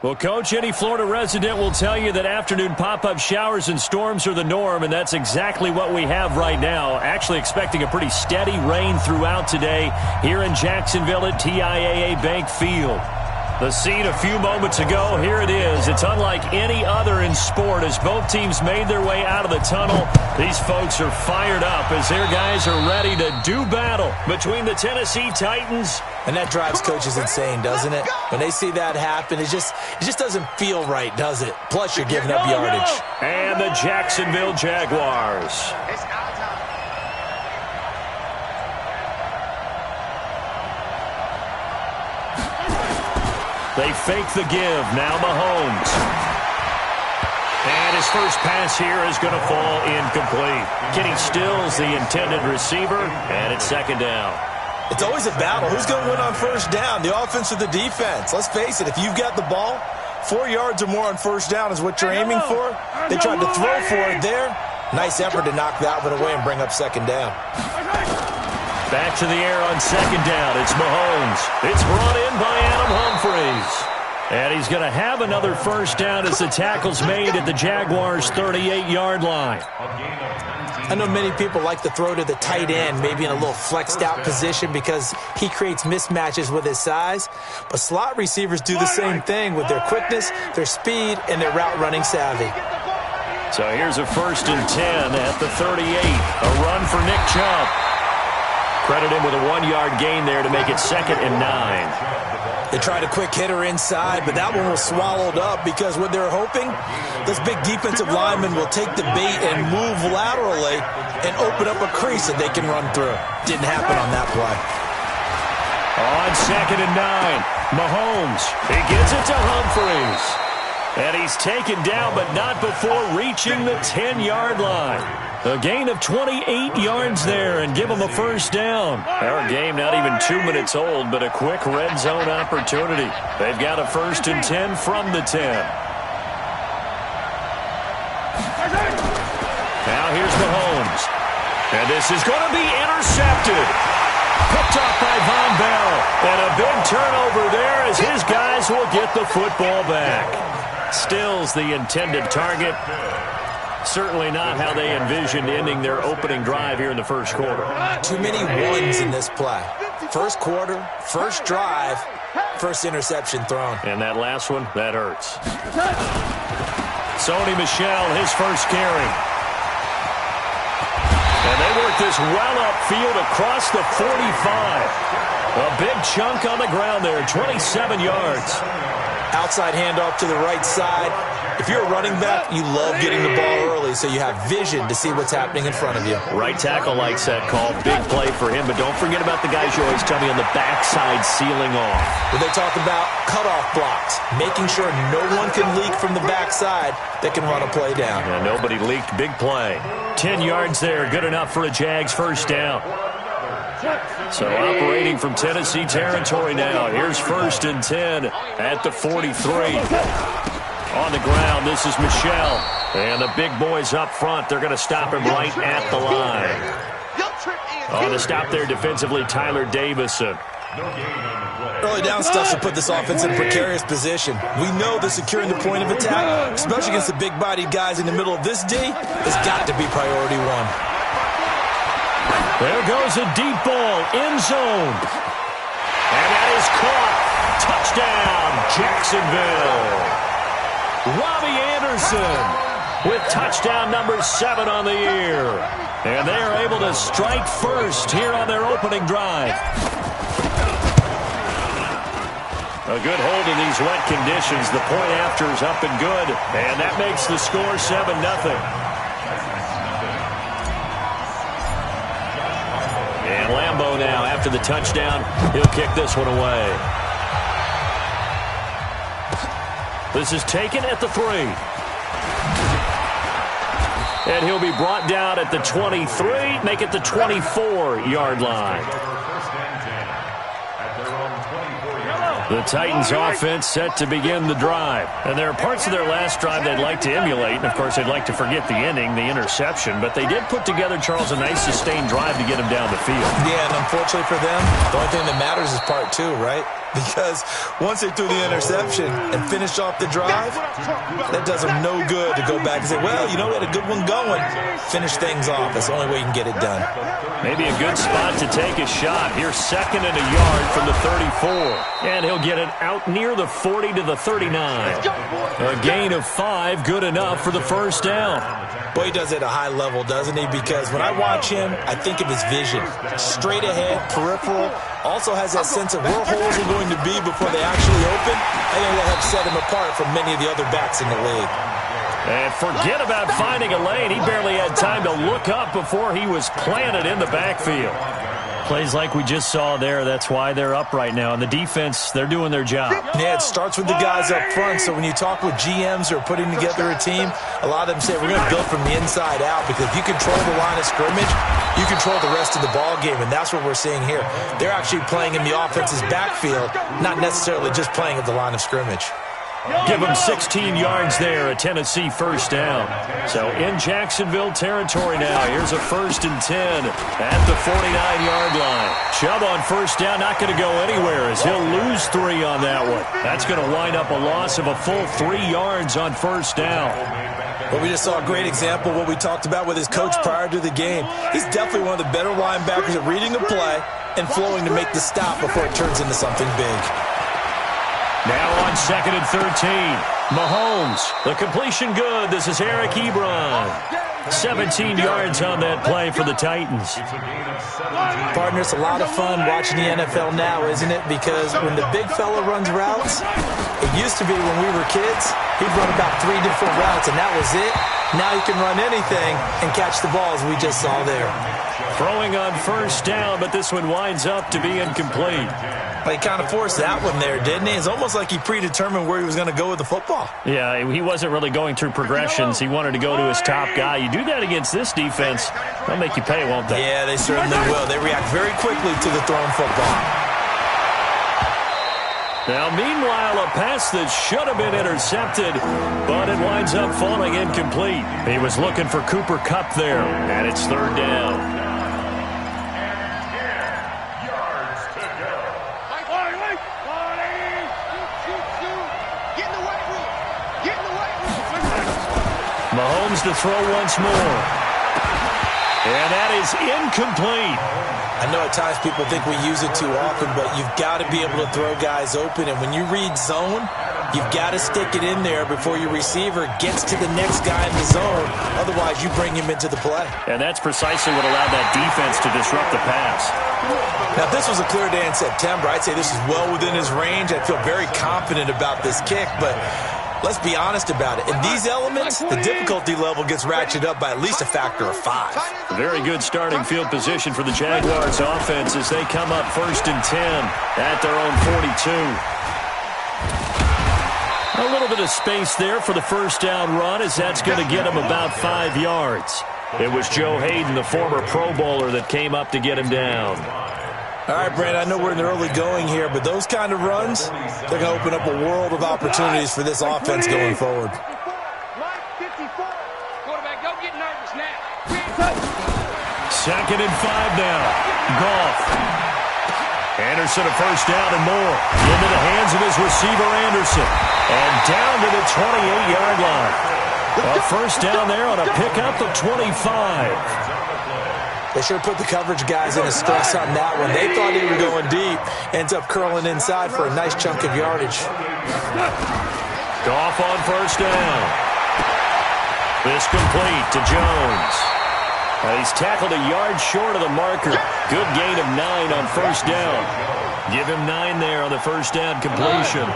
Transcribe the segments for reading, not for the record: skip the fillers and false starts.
Well, Coach, any Florida resident will tell you that afternoon pop-up showers and storms are the norm, and that's exactly what we have right now. Actually expecting a pretty steady rain throughout today here in Jacksonville at TIAA Bank Field. The scene a few moments ago, here it is. It's unlike any other in sport as both teams made their way out of the tunnel. These folks are fired up as their guys are ready to do battle between the Tennessee Titans. And that drives coaches insane, doesn't it? When they see that happen, it just doesn't feel right, does it? Plus, you're giving up yardage. And the Jacksonville Jaguars. They fake the give. Now Mahomes. And his first pass here is going to fall incomplete. Kenny Stills, the intended receiver, and it's second down. It's always a battle. Who's going to win on first down, the offense or the defense? Let's face it, if you've got the ball, 4 yards or more on first down is what you're aiming for. They tried to throw for it there. Nice effort to knock that one away and bring up second down. Back to the air on second down. It's Mahomes. It's brought in by Adam Humphries. And he's going to have another first down as the tackle's made at the Jaguars' 38-yard line. I know many people like to throw to the tight end, maybe in a little flexed out position because he creates mismatches with his size. But slot receivers do the same thing with their quickness, their speed, and their route running savvy. So here's a 1st and 10 at the 38. A run for Nick Chubb. Credit him with a 1-yard gain there to make it 2nd and 9. They tried a quick hitter inside, but that one was swallowed up because what they're hoping, this big defensive lineman will take the bait and move laterally and open up a crease that they can run through. Didn't happen on that play. On 2nd and 9, Mahomes. He gets it to Humphries. And he's taken down, but not before reaching the 10-yard line. A gain of 28 yards there and give them a first down. Our game not even 2 minutes old, but a quick red zone opportunity. They've got a 1st and 10 from the 10. Now here's Mahomes. And this is going to be intercepted. Picked off by Von Bell. And a big turnover there as his guys will get the football back. Stills the intended target. Certainly not how they envisioned ending their opening drive here in the first quarter. Too many ones in this play. First quarter, first drive, first interception thrown. And that last one, that hurts. Sony Michel, his first carry. And they work this well upfield across the 45. A big chunk on the ground there, 27 yards. Outside handoff to the right side. If you're a running back, you love getting the ball early so you have vision to see what's happening in front of you. Right tackle likes that call. Big play for him, but don't forget about the guys you always tell me on the backside sealing off. When they talk about cutoff blocks, making sure no one can leak from the backside that can run a play down. And nobody leaked. Big play. 10 yards there. Good enough for a Jags first down. So operating from Tennessee territory now. Here's 1st and 10 at the 43. On the ground, this is Michel. And the big boys up front, they're going to stop him right at the line. On the stop there defensively, Tyler Davison. Early down stuff to put this offense in a precarious position. We know that securing the point of attack, especially against the big-bodied guys in the middle of this D, has got to be priority one. There goes a deep ball, end zone. And that is caught. Touchdown, Jacksonville. Robbie Anderson with touchdown number 7 on the year. And they are able to strike first here on their opening drive. A good hold in these wet conditions. The point after is up and good. And that makes the score 7-0. And Lambeau now, after the touchdown, he'll kick this one away. This is taken at the 3. And he'll be brought down at the 23, make it the 24-yard line. The Titans offense set to begin the drive. And there are parts of their last drive they'd like to emulate. And, of course, they'd like to forget the ending, the interception. But they did put together, Charles, a nice sustained drive to get him down the field. Yeah, and unfortunately for them, the only thing that matters is part 2, right? because once they threw the interception and finished off the drive, that does them no good to go back and say, well, you know, we had a good one going. Finish things off. That's the only way you can get it done. Maybe a good spot to take a shot. Here's 2nd and a yard from the 34. And he'll get it out near the 40 to the 39. A gain of 5, good enough for the first down. Boy, he does it at a high level, doesn't he? Because when I watch him, I think of his vision. Straight ahead, peripheral. Also has that sense of where holes are going to be before they actually open. I think that helps set him apart from many of the other backs in the league. And forget about finding a lane. He barely had time to look up before he was planted in the backfield. Plays like we just saw there. That's why they're up right now. And the defense, they're doing their job. Yeah, it starts with the guys up front. So when you talk with GMs who are putting together a team, a lot of them say, we're going to build from the inside out, because if you control the line of scrimmage, you control the rest of the ball game, and that's what we're seeing here. They're actually playing in the offense's backfield, not necessarily just playing at the line of scrimmage. Give them 16 yards there, a Tennessee first down. So in Jacksonville territory now. Here's a 1st and 10 at the 49-yard line. Chubb on first down, not going to go anywhere as he'll lose 3 on that one. That's going to wind up a loss of a full 3 yards on first down. Well, we just saw a great example of what we talked about with his coach prior to the game. He's definitely one of the better linebackers at reading a play and flowing to make the stop before it turns into something big. Now on 2nd and 13. Mahomes, the completion good. This is Eric Ebron. 17 yards on that play for the Titans. Partner, it's a lot of fun watching the NFL now, isn't it? Because when the big fella runs routes, it used to be when we were kids, he'd run about 3 different routes, and that was it. Now he can run anything and catch the balls we just saw there. Throwing on first down, but this one winds up to be incomplete. He kind of forced that one there, didn't he? It's almost like he predetermined where he was going to go with the football. Yeah, he wasn't really going through progressions. He wanted to go to his top guy. You do that against this defense, they'll make you pay, won't they? Yeah, they certainly will. They react very quickly to the thrown football. Now, meanwhile, a pass that should have been intercepted, but it winds up falling incomplete. He was looking for Cooper Kupp there, and it's 3rd down. Mahomes to throw once more. And that is incomplete. I know at times people think we use it too often, but you've got to be able to throw guys open. And when you read zone, you've got to stick it in there before your receiver gets to the next guy in the zone. Otherwise, you bring him into the play. And that's precisely what allowed that defense to disrupt the pass. Now, if this was a clear day in September, I'd say this is well within his range. I feel very confident about this kick, but let's be honest about it. In these elements, the difficulty level gets ratcheted up by at least a factor of 5. A very good starting field position for the Jaguars offense as they come up 1st and 10 at their own 42. A little bit of space there for the first down run, as that's going to get him about 5 yards. It was Joe Hayden, the former Pro Bowler, that came up to get him down. All right, Brandon, I know we're in the early going here, but those kind of runs, they're going to open up a world of opportunities for this offense going forward. Second and 5 now. Goff. Anderson a first down and more. Into the hands of his receiver, Anderson. And down to the 28-yard line. A first down there on a pickup of 25. They sure put the coverage guys in a stress on that one. They thought he was going deep. Ends up curling inside for a nice chunk of yardage. Goff on first down. This complete to Jones. He's tackled a yard short of the marker. Good gain of 9 on first down. Give him 9 there on the first down completion.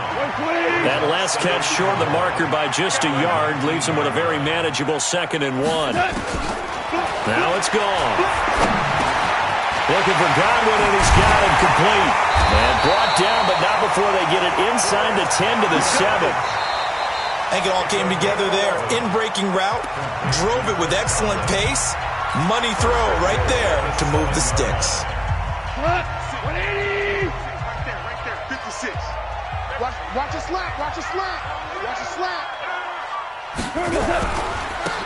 That last catch short of the marker by just a yard leaves him with a very manageable 2nd and 1. Now it's gone. Looking for Godwin, and he's got him complete. And brought down, but not before they get it inside the 10 to the 7. I think it all came together there. In-breaking route, drove it with excellent pace. Money throw right there to move the sticks. 180! Right there, 56. Watch a slap, watch a slap, watch a slap.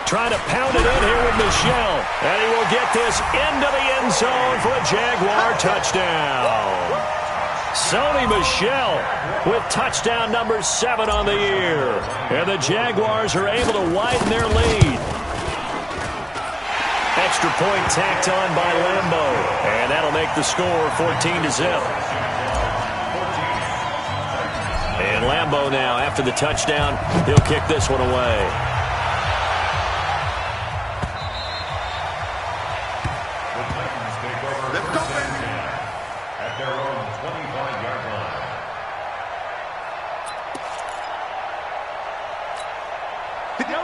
Trying to pound it in here with Michelle. And he will get this into the end zone for a Jaguar touchdown. Sony Michel with touchdown number 7 on the year. And the Jaguars are able to widen their lead. Extra point tacked on by Lambo. And that'll make the score 14-0. And Lambo now, after the touchdown, he'll kick this one away.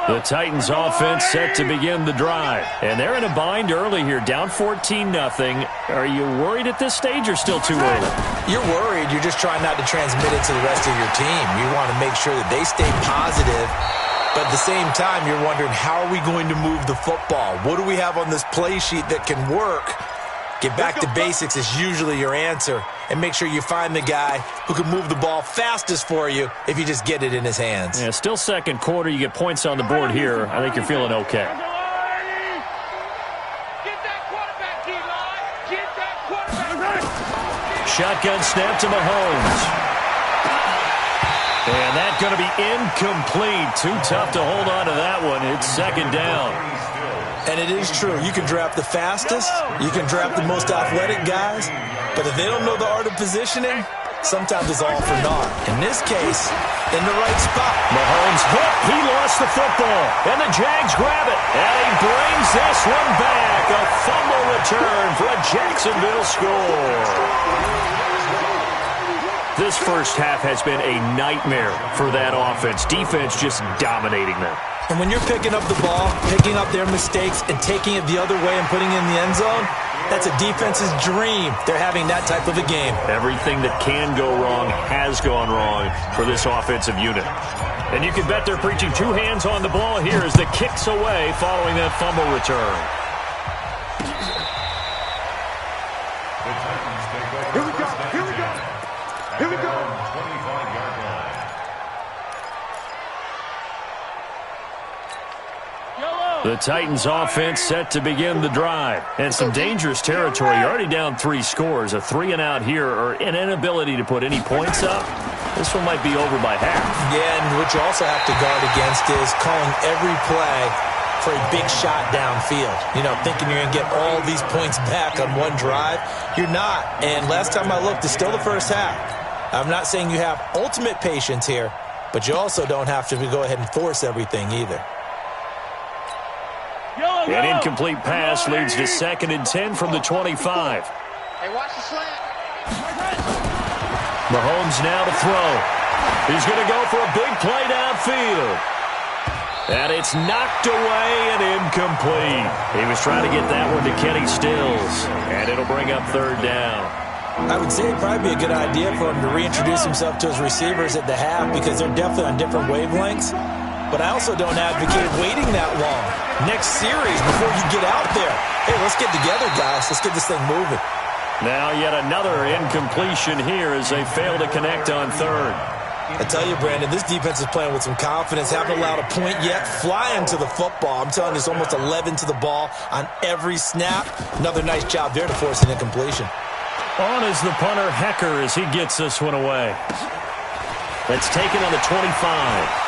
The Titans offense set to begin the drive. And they're in a bind early here, down 14-0. Are you worried at this stage or still too early? You're worried. You're just trying not to transmit it to the rest of your team. You want to make sure that they stay positive. But at the same time, you're wondering, how are we going to move the football? What do we have on this play sheet that can work? Get back to basics is usually your answer. And make sure you find the guy who can move the ball fastest for you if you just get it in his hands. Yeah, still second quarter. You get points on the board here. I think you're feeling okay. Shotgun snap to Mahomes. And that's going to be incomplete. Too tough to hold on to that one. It's second down. And it is true. You can draft the fastest. You can draft the most athletic guys. But if they don't know the art of positioning, sometimes it's all for naught. In this case, in the right spot. Mahomes hit. He lost the football. And the Jags grab it. And he brings this one back. A fumble return for a Jacksonville score. This first half has been a nightmare for that offense. Defense just dominating them. And when you're picking up the ball, picking up their mistakes, and taking it the other way and putting it in the end zone, that's a defense's dream. They're having that type of a game. Everything that can go wrong has gone wrong for this offensive unit. And you can bet they're preaching 2 hands on the ball here as the kick's away following that fumble return. Here we go. Here we go. Here we go. The Titans offense set to begin the drive. And some dangerous territory. You're already down 3 scores. A 3-and-out here or an inability to put any points up. This one might be over by half. Yeah, and what you also have to guard against is calling every play for a big shot downfield. You know, thinking you're going to get all these points back on one drive. You're not. And last time I looked, it's still the first half. I'm not saying you have ultimate patience here, but you also don't have to go ahead and force everything either. An incomplete pass leads to 2nd and 10 from the 25. Hey, watch the slant. Mahomes now to throw. He's going to go for a big play downfield. And it's knocked away and incomplete. He was trying to get that one to Kenny Stills. And it'll bring up 3rd down. I would say it'd probably be a good idea for him to reintroduce himself to his receivers at the half because they're definitely on different wavelengths. But I also don't advocate waiting that long. Next series, before you get out there, hey, let's get together, guys. Let's get this thing moving. Now yet another incompletion here as they fail to connect on 3rd. I tell you, Brandon, this defense is playing with some confidence. Haven't allowed a point yet. Flying to the football. I'm telling you, it's almost 11 to the ball on every snap. Another nice job there to force an incompletion. On is the punter, Hecker, as he gets this one away. That's taken on the 25.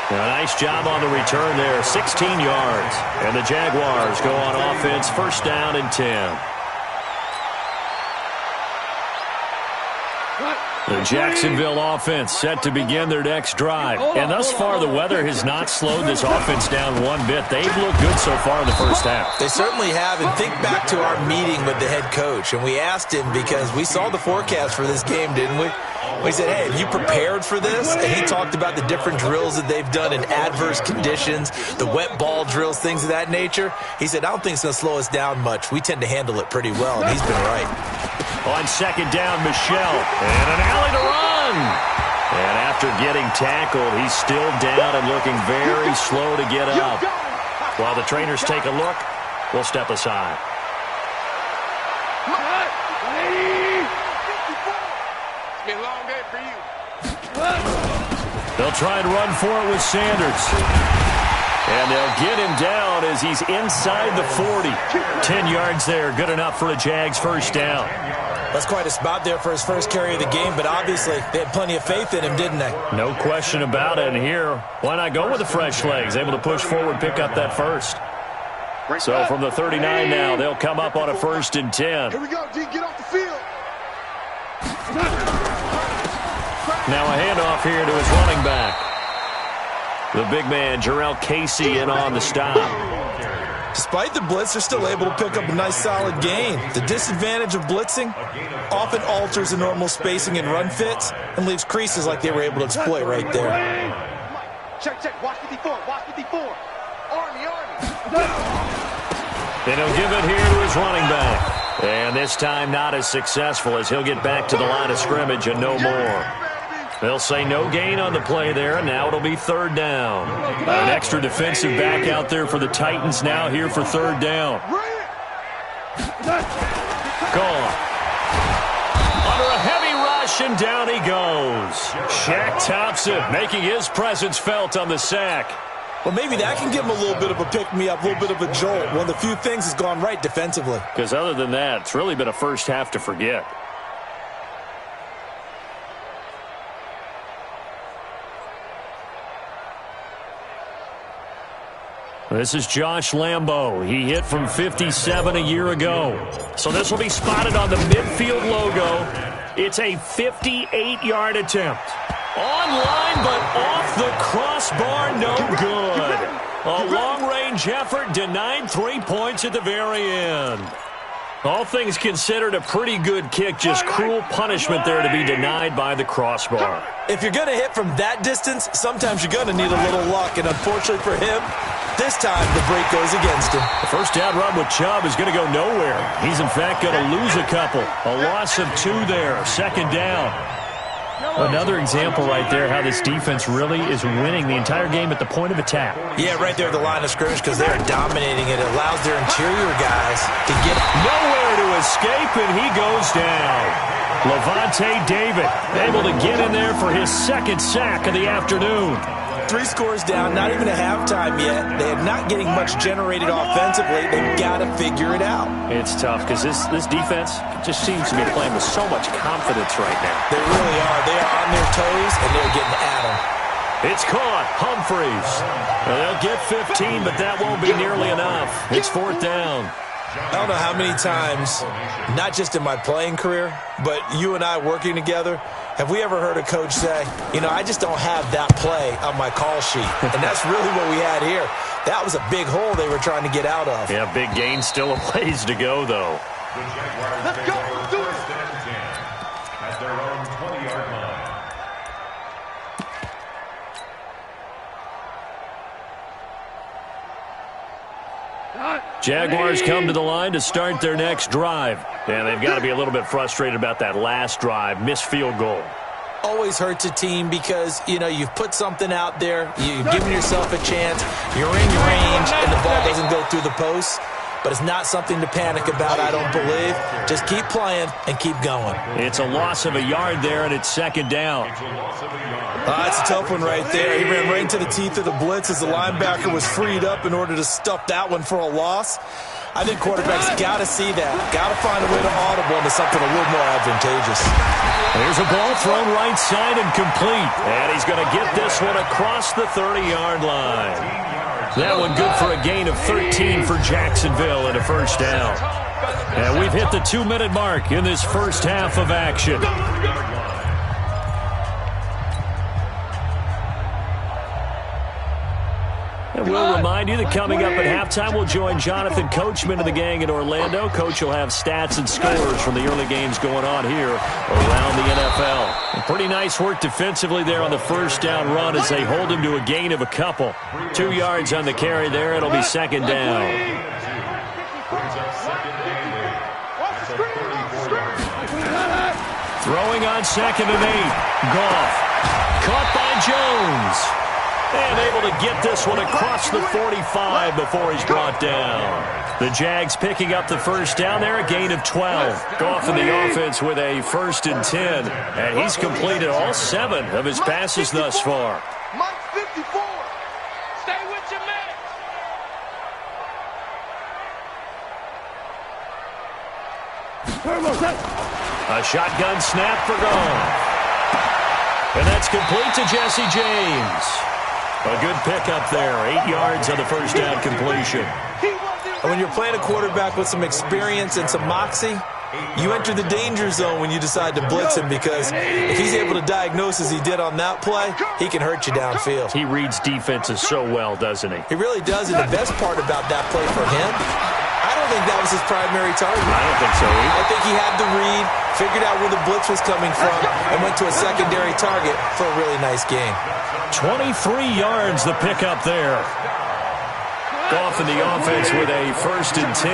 A nice job on the return there, 16 yards. And the Jaguars go on offense, 1st down and 10. The Jacksonville offense set to begin their next drive. And thus far, the weather has not slowed this offense down one bit. They've looked good so far in the first half. They certainly have. And think back to our meeting with the head coach. And we asked him because we saw the forecast for this game, didn't we? We said, hey, have you prepared for this? And he talked about the different drills that they've done in adverse conditions, the wet ball drills, things of that nature. He said, I don't think it's going to slow us down much. We tend to handle it pretty well, and he's been right. On 2nd down, Michel. And an alley to run. And after getting tackled, he's still down and looking very slow to get up. While the trainers take a look, we'll step aside. It's been a long day for you. They'll try and run for it with Sanders. And they'll get him down as he's inside the 40. 10 yards there, good enough for a Jags first down. That's quite a spot there for his first carry of the game, but obviously they had plenty of faith in him, didn't they? No question about it. And here, why not go with the fresh legs? Able to push forward, pick up that first. So from the 39 now, they'll come up on a 1st and 10. Here we go, D. Get off the field. Now a handoff here to his running back. The big man, Jarrell Casey, in on the stop. Despite the blitz, they're still able to pick up a nice, solid gain. The disadvantage of blitzing often alters the normal spacing and run fits and leaves creases like they were able to exploit right there. Check, check. Watch 54. Watch 54. Army. Then he'll give it here to his running back. And this time not as successful as he'll get back to the line of scrimmage and no more. They'll say no gain on the play there, and now it'll be 3rd down. An extra defensive back out there for the Titans now here for 3rd down. Gone. Under a heavy rush, and down he goes. Shaq Thompson making his presence felt on the sack. Well, maybe that can give him a little bit of a pick-me-up, a little bit of a jolt. One of the few things has gone right defensively. Because other than that, it's really been a first half to forget. This is Josh Lambo. He hit from 57 a year ago. So this will be spotted on the midfield logo. It's a 58-yard attempt. Online, but off the crossbar, no good. A long-range effort denied 3 points at the very end. All things considered, a pretty good kick, just cruel punishment there to be denied by the crossbar. If you're going to hit from that distance, sometimes you're going to need a little luck, and unfortunately for him, this time the break goes against him. The first down run with Chubb is going to go nowhere. He's, in fact, going to lose a couple. A loss of 2 there, 2nd down. Another example right there how this defense really is winning the entire game at the point of attack. Yeah, right there at the line of scrimmage because they're dominating it. It allows their interior guys to get nowhere to escape, and he goes down. Levante David able to get in there for his 2nd sack of the afternoon. 3 scores down, not even a halftime yet. They are not getting much generated offensively. They've got to figure it out. It's tough because this defense just seems to be playing with so much confidence right now. They really are. They are on their toes, and they're getting at them. It's caught. Humphreys. Well, they'll get 15, but that won't be nearly enough. It's 4th down. I don't know how many times, not just in my playing career, but you and I working together, have we ever heard a coach say, you know, I just don't have that play on my call sheet. And that's really what we had here. That was a big hole they were trying to get out of. Yeah, big gain, still a ways to go, though. Let's go. Let's do it. At their own 20-yard line. Jaguars come to the line to start their next drive. And they've got to be a little bit frustrated about that last drive, missed field goal. Always hurts a team because, you know, you've put something out there, you've given yourself a chance, you're in your range, and the ball doesn't go through the posts. But it's not something to panic about, I don't believe. Just keep playing and keep going. It's a loss of a yard there, and it's 2nd down. That's a tough one right there. He ran right into the teeth of the blitz as the linebacker was freed up in order to stuff that one for a loss. I think quarterbacks got to see that. Got to find a way to audible into something a little more advantageous. There's a ball thrown right side and complete. And he's going to get this one across the 30-yard line. That one good for a gain of 13 for Jacksonville and a 1st down. And we've hit the 2-minute mark in this first half of action. And we'll remind you that coming up at halftime, we'll join Jonathan Coachman and the gang in Orlando. Coach will have stats and scores from the early games going on here around the NFL. And pretty nice work defensively there on the 1st down run as they hold him to a gain of a couple. 2 yards on the carry there. It'll be 2nd down. Throwing on 2nd and 8. Goff. Caught by Jones. And able to get this one across the 45 before he's brought down. The Jags picking up the 1st down there, a gain of 12. Goff in the offense with a 1st and 10. And he's completed all 7 of his passes thus far. Mike 54. Stay with your man. A shotgun snap for Goff. And that's complete to Jesse James. A good pickup there. 8 yards on the first down completion. And when you're playing a quarterback with some experience and some moxie, you enter the danger zone when you decide to blitz him, because if he's able to diagnose as he did on that play, he can hurt you downfield. He reads defenses so well, doesn't he? He really does, and the best part about that play for him, I don't think that was his primary target. I don't think so either. I think he had the read, figured out where the blitz was coming from, and went to a secondary target for a really nice gain. 23 yards the pickup there. Goff in the offense with a 1st and 10.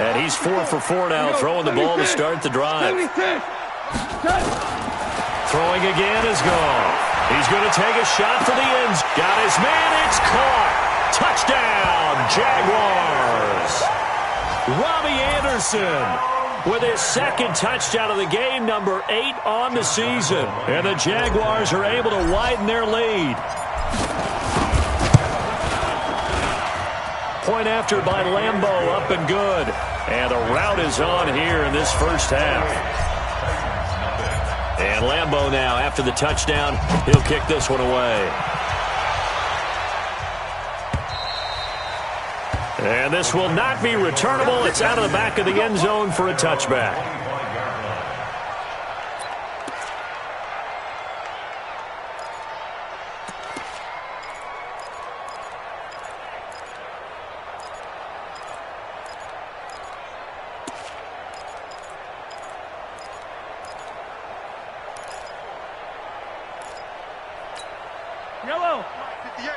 And he's 4 for 4 now, throwing the ball to start the drive. Throwing again is Goff. He's going to take a shot for the ends. Got his man. It's caught. Touchdown, Jaguars. Robbie Anderson with his 2nd touchdown of the game, number 8 on the season. And the Jaguars are able to widen their lead. Point after by Lambeau, up and good. And a rout is on here in this first half. And Lambeau now, after the touchdown, he'll kick this one away. And this will not be returnable. It's out of the back of the end zone for a touchback.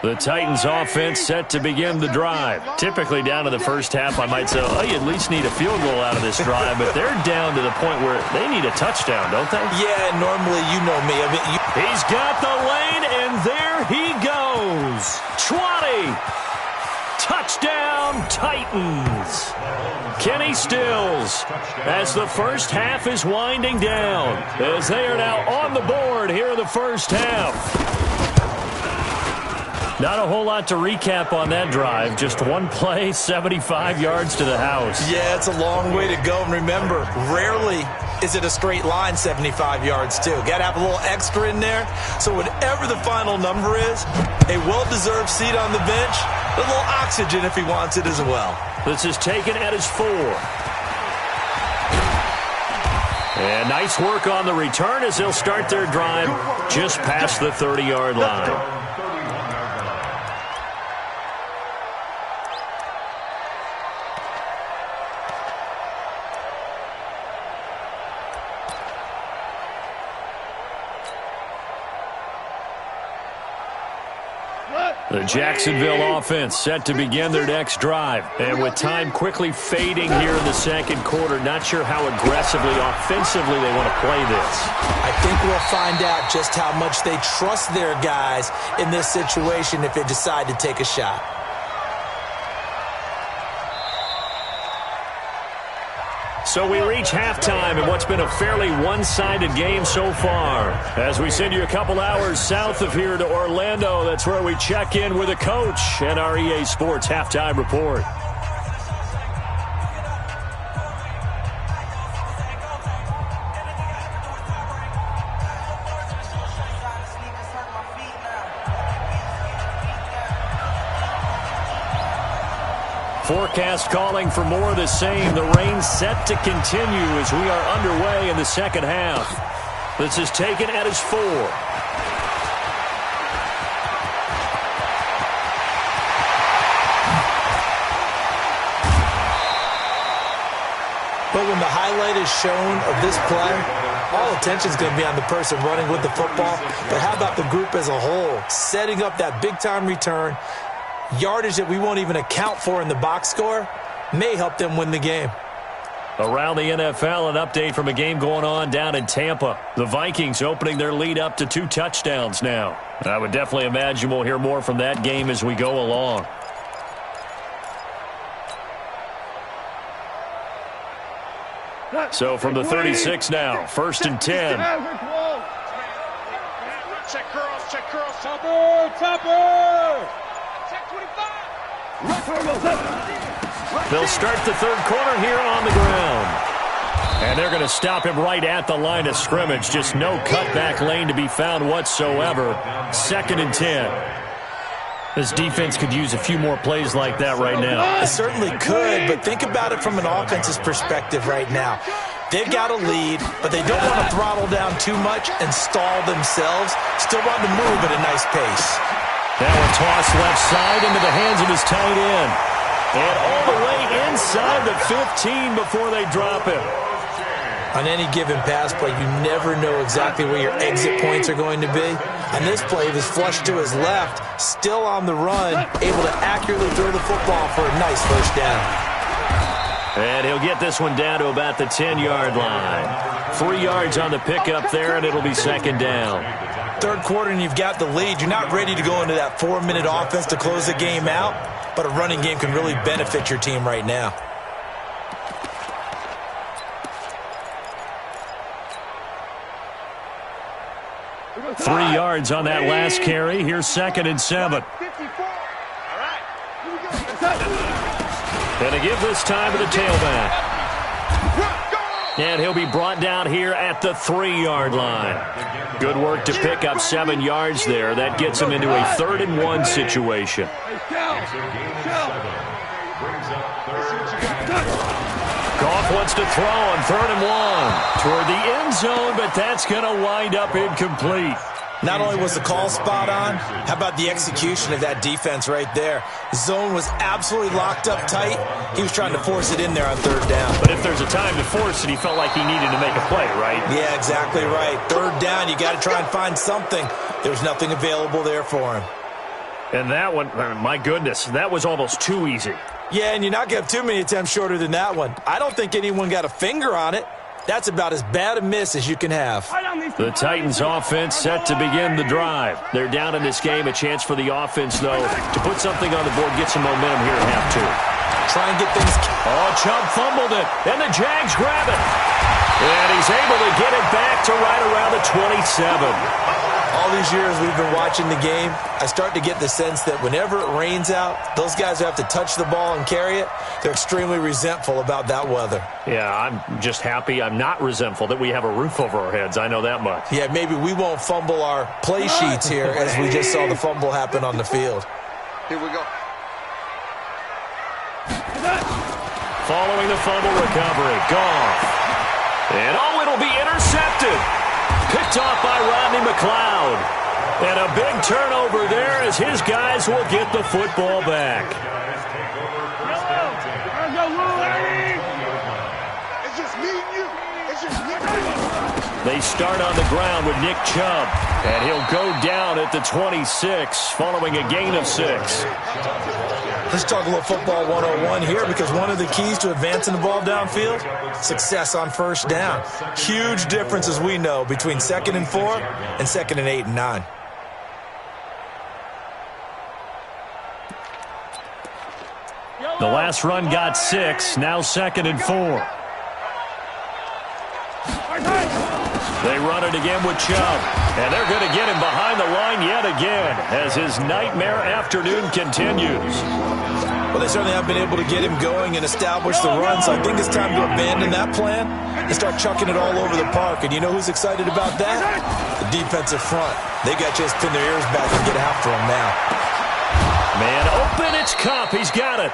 The Titans offense set to begin the drive. Typically down to the first half, I might say, oh, you at least need a field goal out of this drive, but they're down to the point where they need a touchdown, don't they? Yeah, normally, you know me. He's got the lane, and there he goes. 20. Touchdown, Titans. Kenny Stills, as the first half is winding down, as they are now on the board here in the first half. Not a whole lot to recap on that drive. Just one play, 75 yards to the house. Yeah, it's a long way to go. And remember, rarely is it a straight line 75 yards, too. Got to have a little extra in there. So whatever the final number is, a well-deserved seat on the bench, a little oxygen if he wants it as well. This is taken at his 4. And nice work on the return as they'll start their drive just past the 30-yard line. The Jacksonville offense set to begin their next drive. And with time quickly fading here in the second quarter, not sure how aggressively, offensively they want to play this. I think we'll find out just how much they trust their guys in this situation if they decide to take a shot. So we reach halftime in what's been a fairly one-sided game so far. As we send you a couple hours south of here to Orlando, that's where we check in with a coach and our EA Sports Halftime Report. Forecast calling for more of the same. The rain set to continue as we are underway in the second half. This is taken at his 4. But when the highlight is shown of this play, all attention is going to be on the person running with the football. But how about the group as a whole, setting up that big-time return, yardage that we won't even account for in the box score, may help them win the game. Around the NFL, an update from a game going on down in Tampa. The Vikings opening their lead up to 2 touchdowns now. I would definitely imagine we'll hear more from that game as we go along. So from the 36 now, 1st and 10. Check curls, topper! They'll start the third quarter here on the ground. And they're going to stop him right at the line of scrimmage. Just no cutback lane to be found whatsoever. 2nd and 10. This defense could use a few more plays like that right now. It certainly could, but think about it from an offense's perspective right now. They've got a lead, but they don't want to throttle down too much and stall themselves. Still want to move at a nice pace. Now a toss left side into the hands of his tight end. And all the way inside the 15 before they drop him. On any given pass play, you never know exactly where your exit points are going to be. On this play, he was flushed to his left, still on the run, able to accurately throw the football for a nice first down. And he'll get this one down to about the 10-yard line. 3 yards on the pickup there, and it'll be 2nd down. Third quarter, and you've got the lead. You're not ready to go into that 4-minute offense to close the game out, but a running game can really benefit your team right now. Three yards on that last carry. Here's 2nd and 7. And to give this time to the tailback. And he'll be brought down here at the 3-yard line. Good work to pick up 7 yards there. That gets him into a 3rd and 1 situation. Goff wants to throw on 3rd and 1 toward the end zone, but that's going to wind up incomplete. Not only was the call spot on, how about the execution of that defense right there? Zone was absolutely locked up tight. He was trying to force it in there on 3rd down. But if there's a time to force it, he felt like he needed to make a play, right? Yeah, exactly right. 3rd down, you got to try and find something. There's nothing available there for him. And that one, my goodness, that was almost too easy. Yeah, and you're not going to have too many attempts shorter than that one. I don't think anyone got a finger on it. That's about as bad a miss as you can have. The Titans offense set to begin the drive. They're down in this game. A chance for the offense, though, to put something on the board, get some momentum here at half 2. Try and get things... Oh, Chubb fumbled it, and the Jags grab it. And he's able to get it back to right around the 27. All these years we've been watching the game, I start to get the sense that whenever it rains out, those guys who have to touch the ball and carry it, they're extremely resentful about that weather. Yeah, I'm just happy I'm not resentful that we have a roof over our heads. I know that much. Yeah, maybe we won't fumble our play sheets here as we just saw the fumble happen on the field. Here we go. Following the fumble recovery, Goff. And it'll be intercepted. Picked off by Rodney McLeod. And a big turnover there as his guys will get the football back. It's just me and you. It's just me and you. They start on the ground with Nick Chubb. And he'll go down at the 26 following a gain of 6. Let's talk a little football 101 here, because one of the keys to advancing the ball downfield, success on 1st down. Huge difference, as we know, between 2nd and 4 and 2nd and 8 and 9. The last run got 6, now 2nd and 4. They run it again with Chubb, and they're going to get him behind the line yet again as his nightmare afternoon continues. Well, they certainly have been able to get him going and establish the run, so I think it's time to abandon that plan and start chucking it all over the park. And you know who's excited about that? The defensive front. They got just pin their ears back and get after him now. Man open, it's Kupp. He's got it.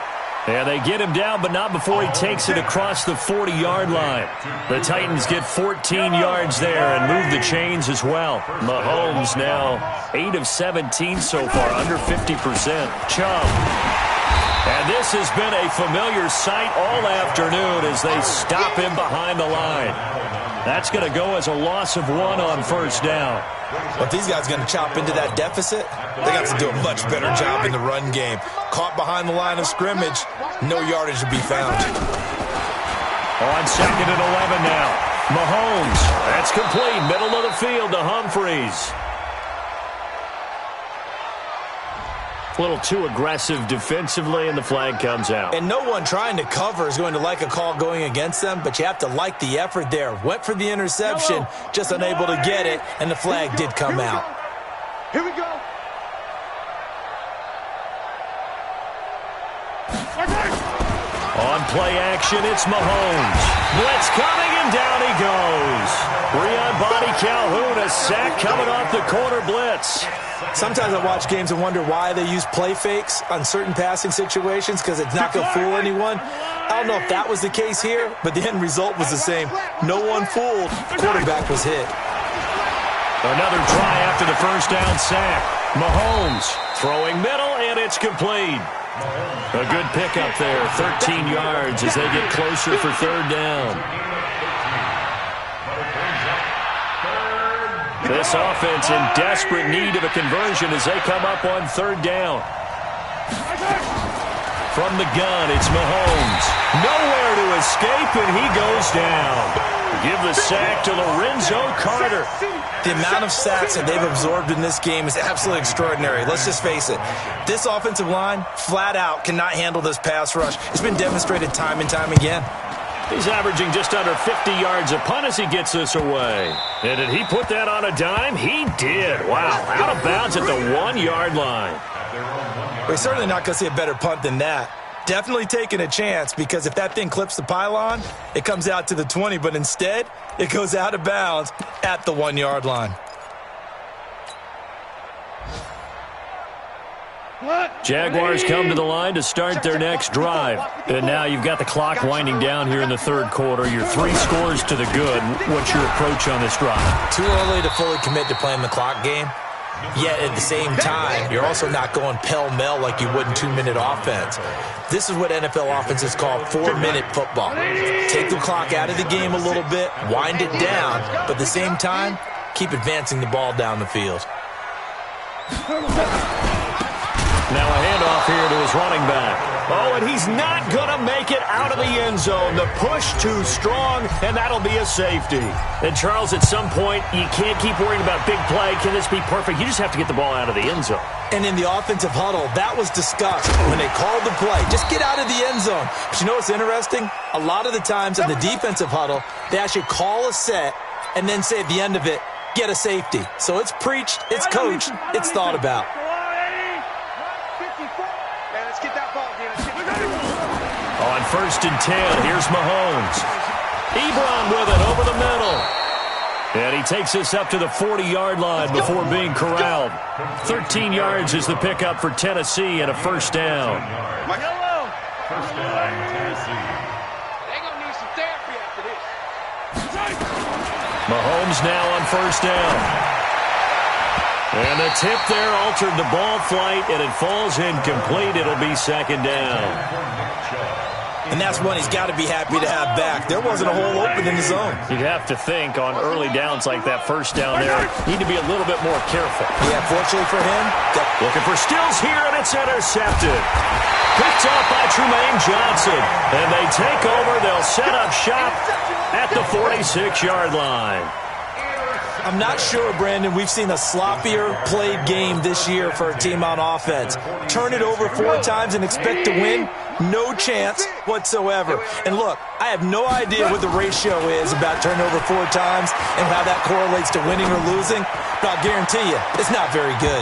And they get him down, but not before he takes it across the 40-yard line. The Titans get 14 yards there and move the chains as well. Mahomes now 8 of 17 so far, under 50%. Chubb. And this has been a familiar sight all afternoon as they stop him behind the line. That's going to go as a loss of 1 on 1st down. But these guys are going to chop into that deficit. They got to do a much better job in the run game. Caught behind the line of scrimmage, no yardage to be found. On 2nd and 11 now. Mahomes, that's complete. Middle of the field to Humphries. A little too aggressive defensively, and the flag comes out. And no one trying to cover is going to like a call going against them, but you have to like the effort there. Went for the interception, just unable to get it, and the flag did come out. Here we go. On play action, it's Mahomes. Blitz coming, and down he goes. 3 on body Calhoun, a sack coming off the corner blitz. Sometimes I watch games and wonder why they use play fakes on certain passing situations, because it's not going to fool anyone. I don't know if that was the case here, but the end result was the same. No one fooled. Quarterback was hit. Another try after the first down sack. Mahomes throwing middle, and it's complete. A good pickup there, 13 yards as they get closer for third down. This offense in desperate need of a conversion as they come up on third down. From the gun, it's Mahomes. Nowhere to escape, and he goes down. Give the sack to Lorenzo Carter. The amount of sacks that they've absorbed in this game is absolutely extraordinary. Let's just face it. This offensive line, flat out, cannot handle this pass rush. It's been demonstrated time and time again. He's averaging just under 50 yards a punt as he gets this away. And did he put that on a dime? He did. Wow, out of bounds at the 1-yard line. We're certainly not going to see a better punt than that. Definitely taking a chance, because if that thing clips the pylon, it comes out to the 20, but instead, it goes out of bounds at the 1-yard line. Jaguars come to the line to start their next drive. And now you've got the clock winding down here in the third quarter. You're 3 scores to the good. What's your approach on this drive? Too early to fully commit to playing the clock game. Yet at the same time, you're also not going pell-mell like you would in 2-minute offense. This is what NFL offenses call 4-minute football. Take the clock out of the game a little bit, wind it down, but at the same time, keep advancing the ball down the field. Now a handoff here to his running back. Oh, and he's not going to make it out of the end zone. The push too strong, and that'll be a safety. And, Charles, at some point, you can't keep worrying about big play. Can this be perfect? You just have to get the ball out of the end zone. And in the offensive huddle, that was discussed when they called the play. Just get out of the end zone. But you know what's interesting? A lot of the times in the defensive huddle, they actually call a set and then say at the end of it, get a safety. So it's preached, it's coached, it's thought about. On 1st and 10, here's Mahomes. Ebron with it over the middle. And he takes this up to the 40-yard line before being corralled. 13 yards is the pickup for Tennessee and a first down. First down, Tennessee. They're going to need some therapy after this. Mahomes now on first down. And the tip there altered the ball flight, and it falls incomplete. It'll be second down. And that's one he's got to be happy to have back. There wasn't a hole open in the zone. You'd have to think on early downs like that first down there, need to be a little bit more careful. Yeah, fortunately for him. Looking for Stills here, and it's intercepted. Picked off by Trumaine Johnson. And they take over. They'll set up shop at the 46-yard line. I'm not sure, Brandon, we've seen a sloppier played game this year for a team on offense. Turn it over 4 times and expect to win? No chance whatsoever. And look, I have no idea what the ratio is about turnover 4 times and how that correlates to winning or losing, but I'll guarantee you, it's not very good.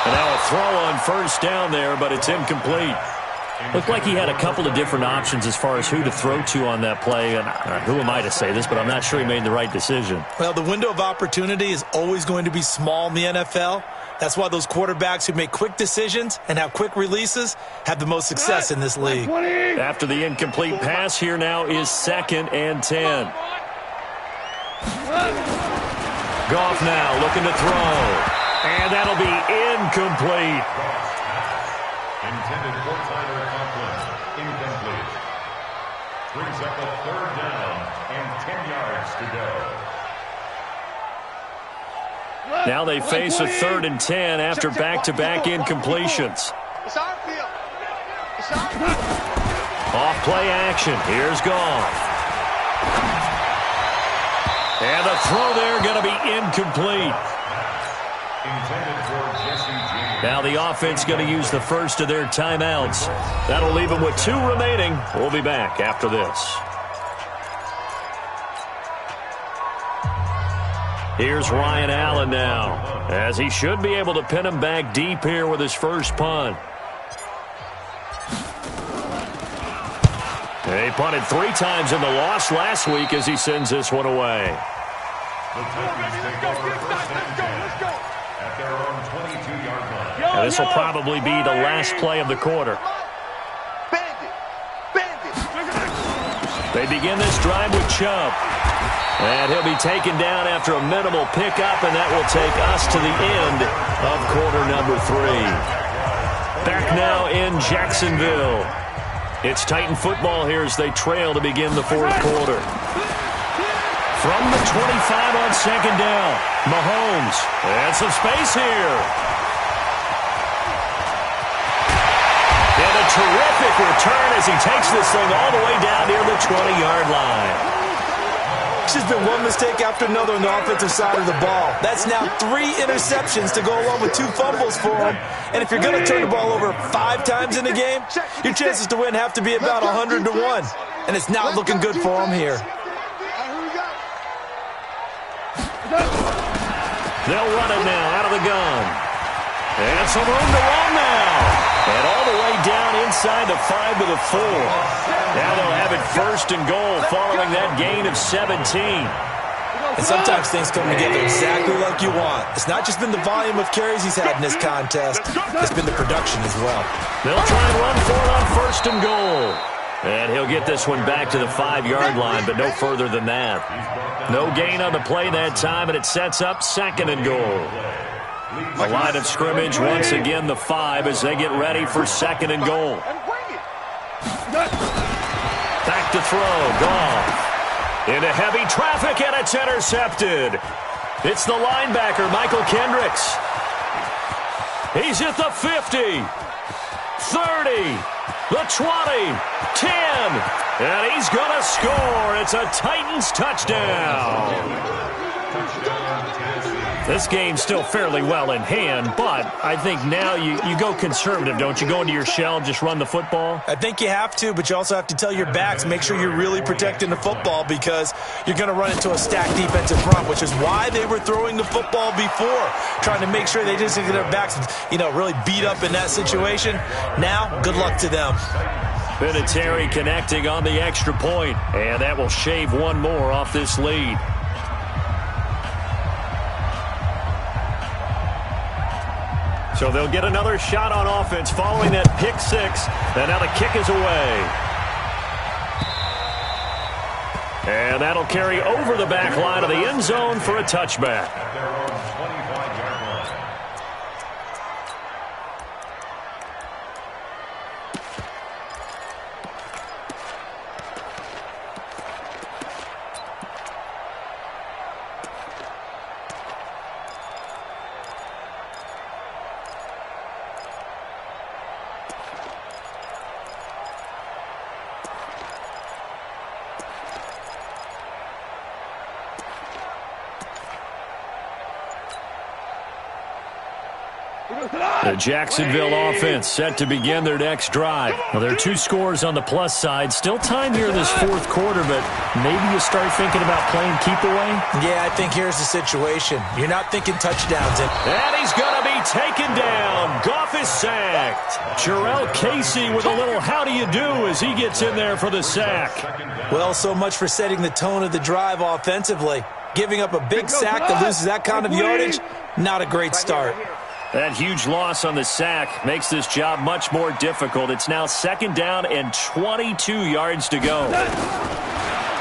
And now a throw on first down there, but it's incomplete. Looked like he had a couple of different options as far as who to throw to on that play. And who am I to say this, but I'm not sure he made the right decision. Well, the window of opportunity is always going to be small in the NFL. That's why those quarterbacks who make quick decisions and have quick releases have the most success in this league. After the incomplete pass, here now is 2nd and 10. Goff now looking to throw. And that'll be incomplete. Intended for Tyler Conklin. Incomplete. Brings up a 3rd down and 10 yards to go. Now they face a 3rd and 10 after back-to-back incompletions. It's our field. It's our field. Off play action. Here's Goff. And the throw there going to be incomplete. Intended for Jesse James. Now the offense going to use the first of their timeouts. That'll leave them with 2 remaining. We'll be back after this. Here's Ryan Allen now, as he should be able to pin him back deep here with his first punt. They punted 3 times in the loss last week as he sends this one away. The Titans take over first and 10 at their own 22-yard line. And this will probably be the last play of the quarter. They begin this drive with Chubb. And he'll be taken down after a minimal pickup, and that will take us to the end of quarter number 3. Back now in Jacksonville. It's Titan football here as they trail to begin the fourth quarter. From the 25 on second down, Mahomes. And some space here. And a terrific return as he takes this thing all the way down near the 20-yard line. It's just been one mistake after another on the offensive side of the ball. That's now 3 interceptions to go along with 2 fumbles for him. And if you're going to turn the ball over 5 times in a game, your chances to win have to be about 100 to 1. And it's not looking good for him here. They'll run it now out of the gun. And some room to run now. And all the way down inside the 5 to the 4. Now they'll have it first and goal following that gain of 17. And sometimes things come together exactly like you want. It's not just been the volume of carries he's had in this contest. It's been the production as well. They'll try and run for it on first and goal. And he'll get this one back to the 5-yard line, but no further than that. No gain on the play that time, and it sets up second and goal. A line of scrimmage once again the 5 as they get ready for second and goal. Back to throw, Goff. Into heavy traffic, and it's intercepted. It's the linebacker, Michael Kendricks. He's at the 50, 30, the 20, 10, and he's going to score. It's a Titans touchdown. This game's still fairly well in hand, but I think now you go conservative, don't you? Go into your shell, just run the football? I think you have to, but you also have to tell your backs, make sure you're really protecting the football because you're going to run into a stacked defensive front, which is why they were throwing the football before, trying to make sure they just get their backs, really beat up in that situation. Now, good luck to them. Vinatieri connecting on the extra point, and that will shave one more off this lead. So they'll get another shot on offense following that pick 6. And now the kick is away. And that'll carry over the back line of the end zone for a touchback. The Jacksonville offense set to begin their next drive. Well, there are 2 scores on the plus side. Still time here in this fourth quarter, but maybe you start thinking about playing keep away? Yeah, I think here's the situation. You're not thinking touchdowns. And he's going to be taken down. Goff is sacked. Jarrell Casey with a little how do you do as he gets in there for the sack. Well, so much for setting the tone of the drive offensively. Giving up a big sack that loses that kind of yardage, not a great start. That huge loss on the sack makes this job much more difficult. It's now second down and 22 yards to go.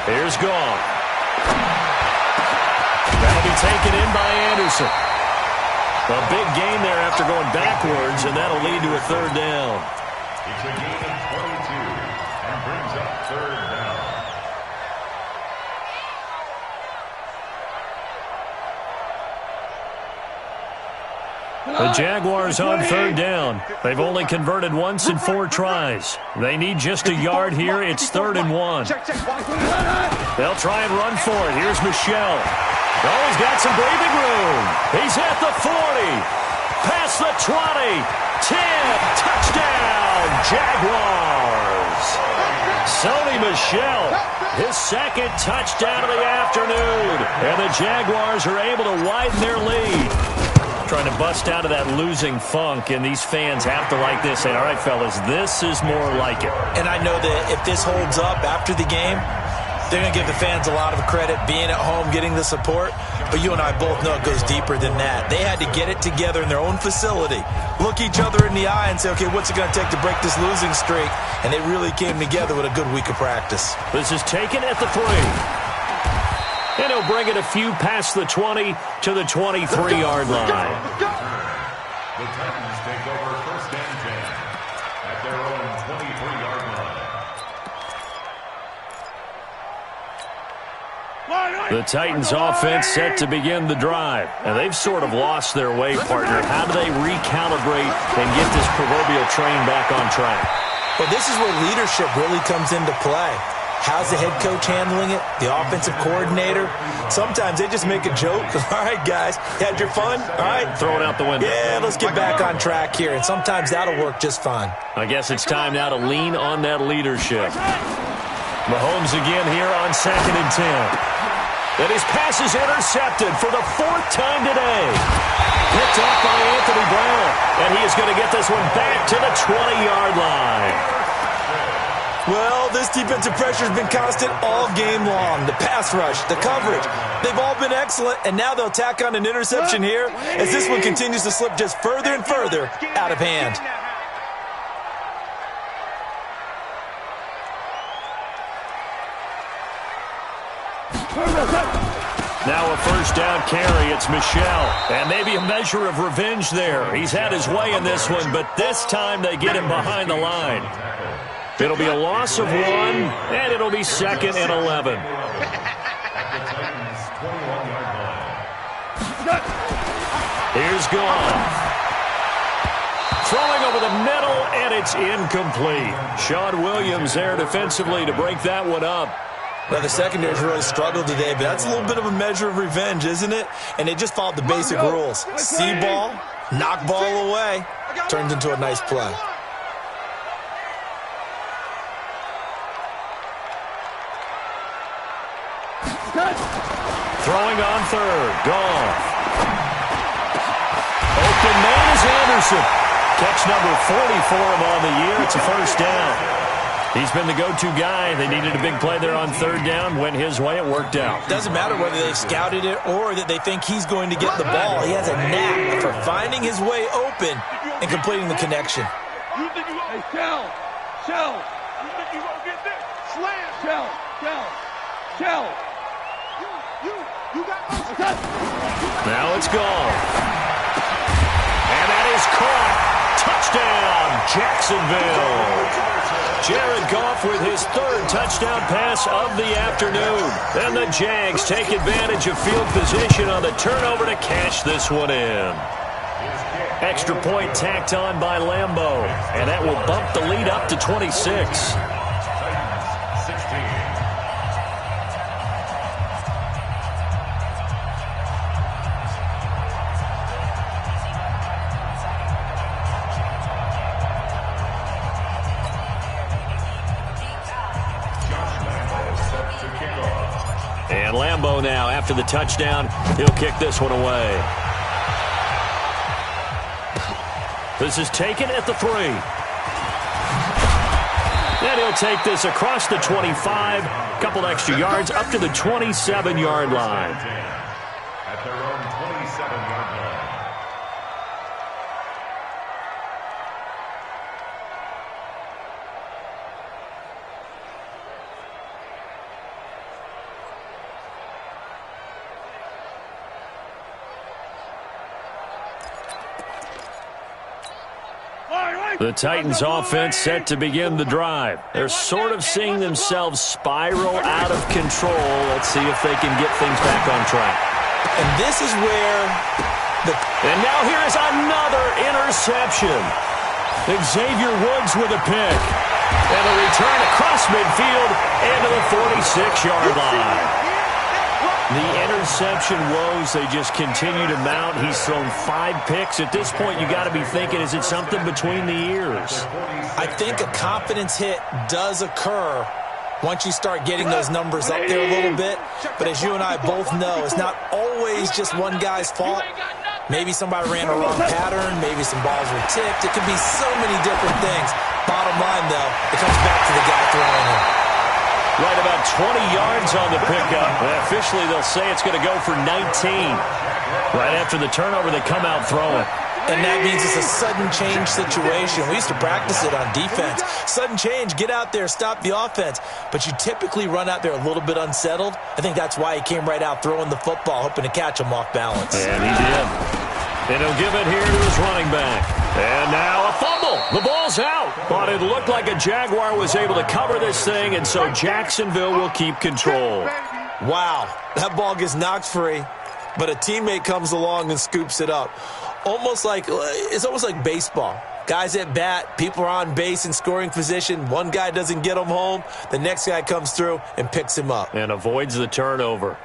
Here's Goff. That'll be taken in by Anderson. A big gain there after going backwards, and that'll lead to a third down. It's a gain of 22 and brings up third down. The Jaguars on third down. They've only converted once in 4 tries. They need just a yard here. It's 3rd and 1. They'll try and run for it. Here's Michel. Oh, he's got some breathing room. He's at the 40. Past the 20. 10. Touchdown, Jaguars. Sony Michel, his second touchdown of the afternoon. And the Jaguars are able to widen their lead. trying to bust out of that losing funk, and these fans have to like this. Say, all right, fellas, this is more like it. And I know that if this holds up after the game, they're going to give the fans a lot of credit, being at home, getting the support. But you and I both know it goes deeper than that. They had to get it together in their own facility, look each other in the eye and say, okay, what's it going to take to break this losing streak? And they really came together with a good week of practice. This is taken at the 3. And he'll bring it a few past the 20 to the 23-yard line. The Titans take over first and 10 at their own 23-yard line. The Titans offense set to begin the drive. And they've sort of lost their way, partner. How do they recalibrate and get this proverbial train back on track? Well, this is where leadership really comes into play. How's the head coach handling it? The offensive coordinator? Sometimes they just make a joke. All right, guys, had your fun? All right. Throw it out the window. Yeah, let's get back on track here. And sometimes that'll work just fine. I guess it's time now to lean on that leadership. Mahomes again here on 2nd and 10. And his pass is intercepted for the 4th time today. Picked off by Anthony Brown. And he is going to get this one back to the 20-yard line. Well, this defensive pressure has been constant all game long. The pass rush, the coverage, they've all been excellent, and now they'll tack on an interception here as this one continues to slip just further and further out of hand. Now a first down carry. It's Michel. And maybe a measure of revenge there. He's had his way in this one, but this time they get him behind the line. It'll be a loss of 1, and it'll be 2nd and 11. Here's Goff. Throwing over the middle, and it's incomplete. Sean Williams there defensively to break that one up. Well, the secondary's really struggled today, but that's a little bit of a measure of revenge, isn't it? And they just followed the basic rules. See ball, knock ball away, turns into a nice play. Throwing on 3rd. Goff. Open man is Anderson. Catch number 40 for him on the year. It's a first down. He's been the go-to guy. They needed a big play there on 3rd down. Went his way. It worked out. Doesn't matter whether they've scouted it or that they think he's going to get the ball. He has a knack for finding his way open and completing the connection. You think you hey, Shell. You think you gonna get this? Slam. Shell. You got Now it's gone. And that is caught. Touchdown, Jacksonville. Jared Goff with his 3rd touchdown pass of the afternoon. And the Jags take advantage of field position on the turnover to cash this one in. Extra point tacked on by Lambeau. And that will bump the lead up to 26. And Lambeau now, after the touchdown, he'll kick this one away. This is taken at the 3. And he'll take this across the 25, a couple extra yards, up to the 27-yard line. At their own 27-yard line. The Titans offense set to begin the drive. They're sort of seeing themselves spiral out of control. Let's see if they can get things back on track. And this is where And now here is another interception. Xavier Woods with a pick. And a return across midfield into the 46-yard line. The interception woes, they just continue to mount. He's thrown 5 picks. At this point, you got to be thinking, is it something between the ears? I think a confidence hit does occur once you start getting those numbers up there a little bit. But as you and I both know, it's not always just one guy's fault. Maybe somebody ran a wrong pattern. Maybe some balls were tipped. It could be so many different things. Bottom line, though, it comes back to the guy throwing it. Right about 20 yards on the pickup. Officially, they'll say it's going to go for 19. Right after the turnover, they come out throwing. And that means it's a sudden change situation. We used to practice it on defense. Sudden change, get out there, stop the offense. But you typically run out there a little bit unsettled. I think that's why he came right out throwing the football, hoping to catch him off balance. And he did. And he'll give it here to his running back. And now a fumble. The ball's out. But it looked like a Jaguar was able to cover this thing, and so Jacksonville will keep control. Wow, that ball gets knocked free, but a teammate comes along and scoops it up. It's almost like baseball. Guys at bat, people are on base in scoring position. One guy doesn't get him home. The next guy comes through and picks him up. And avoids the turnover.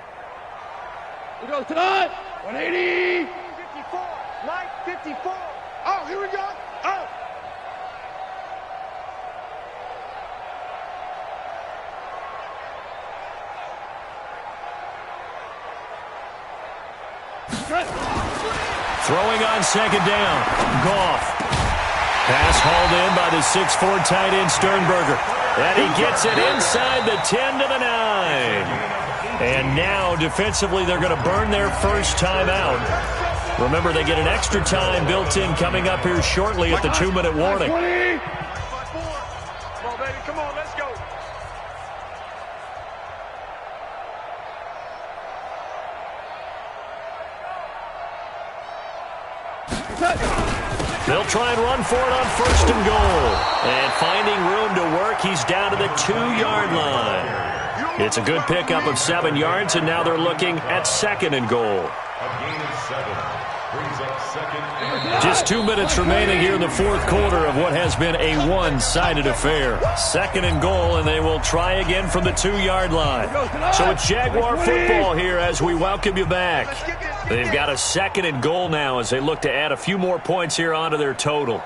Here goes Tenn. 180. 54. Mike, 54. Oh, here we go. Oh. Throwing on second down. Goff. Pass hauled in by the 6'4" tight end Sternberger. And he gets it inside the 10 to the 9. And now defensively they're going to burn their first time out. Remember, they get an extra time built in coming up here shortly at the 2-minute warning. Come on, baby. Come on, let's go. They'll try and run for it on first and goal. And finding room to work, he's down to the 2-yard line. It's a good pickup of 7 yards, and now they're looking at second and goal. A gain of 7. Brings up second and Just 2 minutes remaining here in the fourth quarter of what has been a one-sided affair. Second and goal, and they will try again from the 2-yard line. So it's Jaguar football here as we welcome you back. They've got a second and goal now as they look to add a few more points here onto their total.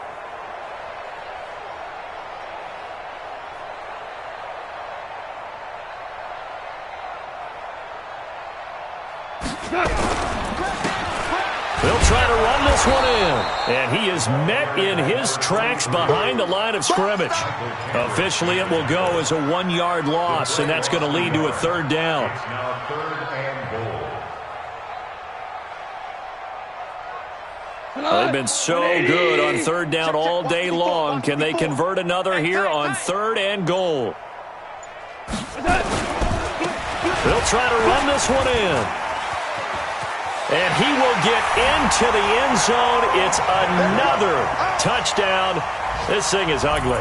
They'll try to run this one in. And he is met in his tracks behind the line of scrimmage. Officially, it will go as a 1-yard loss, and that's going to lead to a third down. now third and goal. They've been so good on third down all day long. Can they convert another here on third and goal? They'll try to run this one in. And he will get into the end zone. It's another touchdown. This thing is ugly.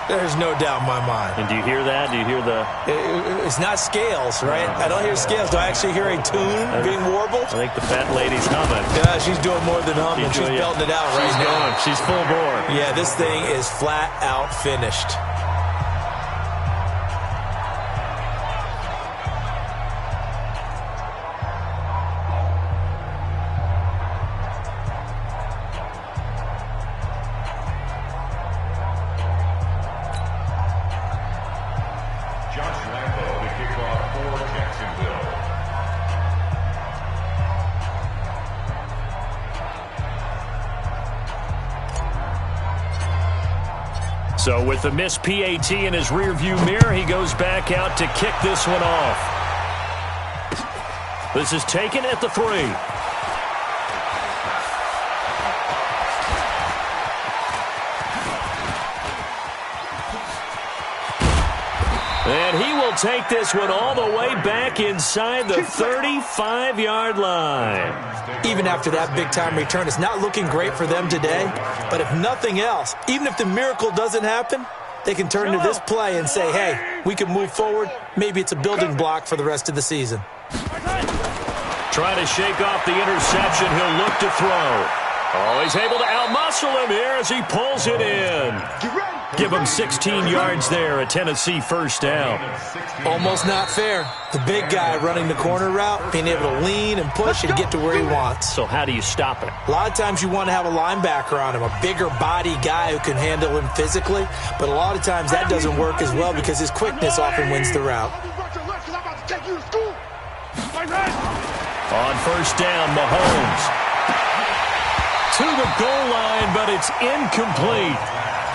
There's no doubt in my mind. And do you hear that? Do you hear the... It's not scales, right? I don't hear scales. Do I actually hear a tune being warbled? I think the fat lady's humming. Yeah, she's doing more than humming. She's belting it out right now. Going. She's full bore. Yeah, this thing is flat out finished. So with the missed PAT in his rearview mirror, he goes back out to kick this one off. This is taken at the 3. And he will take this one all the way back inside the 35-yard line. Even after that big-time return, it's not looking great for them today. But if nothing else, even if the miracle doesn't happen, they can turn to this play and say, hey, we can move forward. Maybe it's a building block for the rest of the season. Trying to shake off the interception. He'll look to throw. Oh, he's able to outmuscle him here as he pulls it in. Give him 16 yards there, a Tennessee first down. Almost not fair. The big guy running the corner route, being able to lean and push and get to where he wants. So how do you stop it? A lot of times you want to have a linebacker on him, a bigger body guy who can handle him physically. But a lot of times that doesn't work as well because his quickness often wins the route. On first down, Mahomes. to the goal line, but it's incomplete.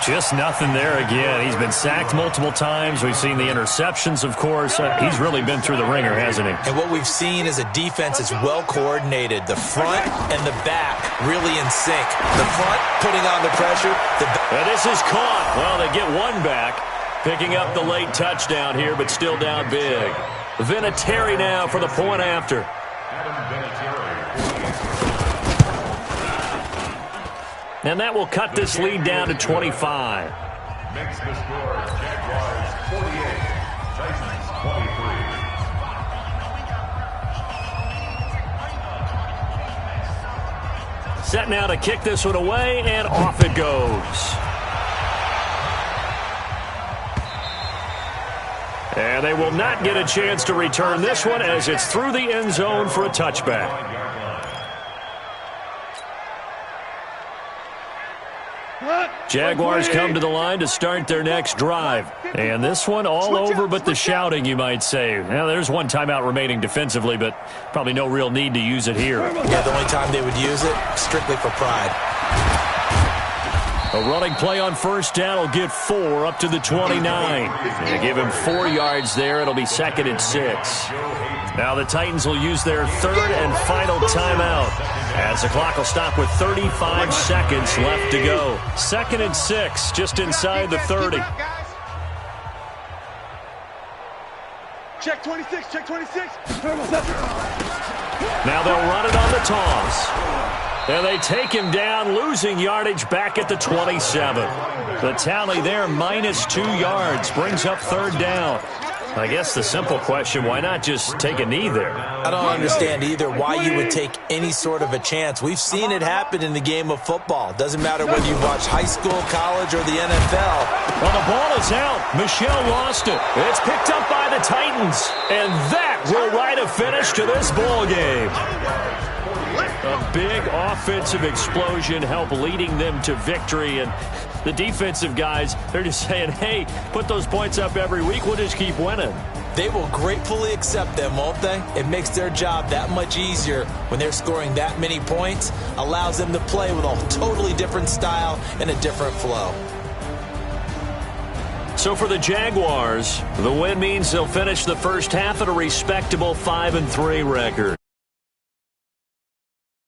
Just nothing there again. He's been sacked multiple times. We've seen the interceptions, of course. He's really been through the ringer, hasn't he? And what we've seen is a defense that's well coordinated. The front and the back really in sync. The front putting on the pressure. And this is caught. Well, they get one back, picking up the late touchdown here, but still down big. Vinatieri now for the point after. And that will cut this lead down to 25. Makes the score Jaguars 48, Titans 23. Set now to kick this one away, and off it goes. And they will not get a chance to return this one as it's through the end zone for a touchback. Jaguars come to the line to start their next drive. And this one all over but the shouting, you might say. Now, there's one timeout remaining defensively, but probably no real need to use it here. Yeah, the only time they would use it, strictly for pride. A running play on first down will get 4 up to the 29. And give him 4 yards there. It'll be 2nd and 6. Now the Titans will use their 3rd and final timeout as the clock will stop with 35 seconds left to go. 2nd and 6, just inside the 30. Check 26, check 26. Now they'll run it on the toss. And they take him down, losing yardage back at the 27. The tally there, -2 yards, brings up 3rd down. I guess the simple question, why not just take a knee there? I don't understand either why you would take any sort of a chance. We've seen it happen in the game of football. Doesn't matter whether you watch high school, college, or the NFL. Well, the ball is out. Michel lost it. It's picked up by the Titans. And that will write a finish to this ball game. A big offensive explosion helped leading them to victory. And the defensive guys, they're just saying, hey, put those points up every week. We'll just keep winning. They will gratefully accept them, won't they? It makes their job that much easier when they're scoring that many points. Allows them to play with a totally different style and a different flow. So for the Jaguars, the win means they'll finish the first half at a respectable 5-3 record.